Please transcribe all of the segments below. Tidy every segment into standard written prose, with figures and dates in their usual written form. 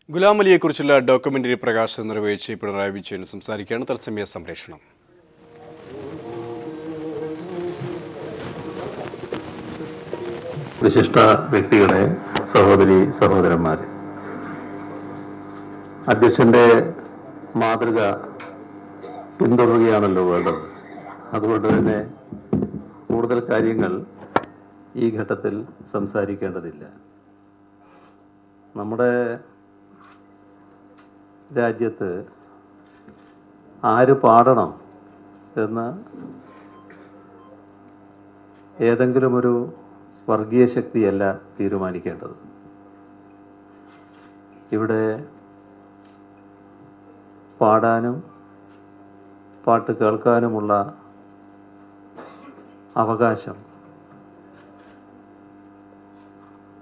Ghulam അലിയെക്കുറിച്ചുള്ള documentary പ്രകാശനം നിർവഹിച്ച് പിണറായി വിജയൻ സംസാരിക്കുകയാണ്. തത്സമയ സംപ്രേഷണം. വിശിഷ്ട വ്യക്തികളെ, സഹോദരി സഹോദരന്മാരെ, അധ്യക്ഷൻ്റെ മാതൃക പിന്തുടരുകയാണല്ലോ വേണ്ടത്. അതുകൊണ്ട് തന്നെ കൂടുതൽ കാര്യങ്ങൾ ഈ ഘട്ടത്തിൽ സംസാരിക്കേണ്ടതില്ല. നമ്മുടെ രാജ്യത്ത് ആര് പാടണം എന്ന് ഏതെങ്കിലും ഒരു വർഗീയ ശക്തിയല്ല തീരുമാനിക്കേണ്ടത്. ഇവിടെ പാടാനും പാട്ട് കേൾക്കാനുമുള്ള അവകാശം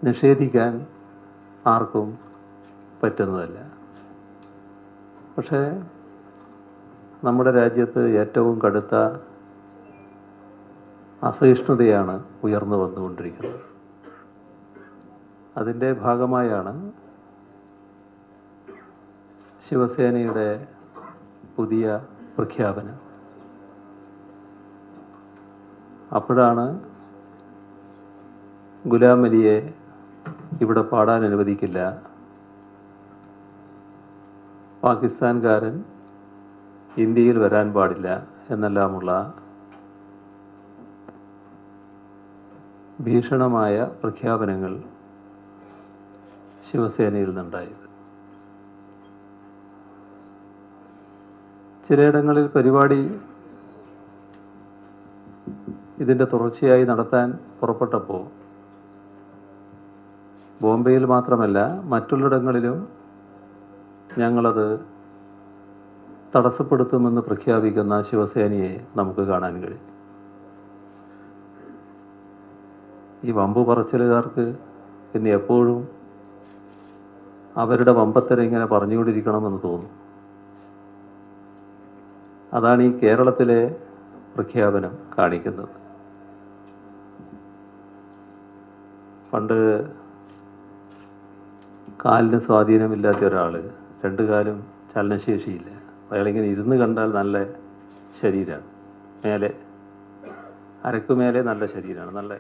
നിഷേധിക്കാൻ ആർക്കും പറ്റുന്നതല്ല. പക്ഷേ നമ്മുടെ രാജ്യത്ത് ഏറ്റവും കടുത്ത അസഹിഷ്ണുതയാണ് ഉയർന്നു വന്നുകൊണ്ടിരിക്കുന്നത്. അതിൻ്റെ ഭാഗമായാണ് ശിവസേനയുടെ പുതിയ പ്രഖ്യാപനം. അപ്പോഴാണ് ഗുലാം അലിയെ ഇവിടെ പാടാൻ അനുവദിക്കില്ല, പാകിസ്ഥാൻകാരൻ ഇന്ത്യയിൽ വരാൻ പാടില്ല എന്നെല്ലാമുള്ള ഭീഷണമായ പ്രഖ്യാപനങ്ങൾ ശിവസേനയിൽ നിന്നുണ്ടായത്. ചിലയിടങ്ങളിൽ പരിപാടി ഇതിൻ്റെ തുടർച്ചയായി നടത്താൻ പുറപ്പെട്ടപ്പോൾ ബോംബെയിൽ മാത്രമല്ല മറ്റുള്ളിടങ്ങളിലും ഞങ്ങളത് തടസ്സപ്പെടുത്തുമെന്ന് പ്രഖ്യാപിക്കുന്ന ശിവസേനയെ നമുക്ക് കാണാൻ കഴിയും. ഈ വമ്പ് പറച്ചിലുകാർക്ക് പിന്നെ എപ്പോഴും അവരുടെ വമ്പത്തരം ഇങ്ങനെ പറഞ്ഞുകൊണ്ടിരിക്കണമെന്ന് തോന്നും. അതാണ് ഈ കേരളത്തിലെ പ്രഖ്യാപനം കാണിക്കുന്നത്. പണ്ട് കാലിന് സ്വാധീനമില്ലാത്ത ഒരാൾ, രണ്ട് കാലും ചലനശേഷിയില്ല, അയാളിങ്ങനെ ഇരുന്ന് കണ്ടാൽ നല്ല ശരീരമാണ്, മേലെ അരക്കുമേലെ നല്ല ശരീരമാണ്, നല്ല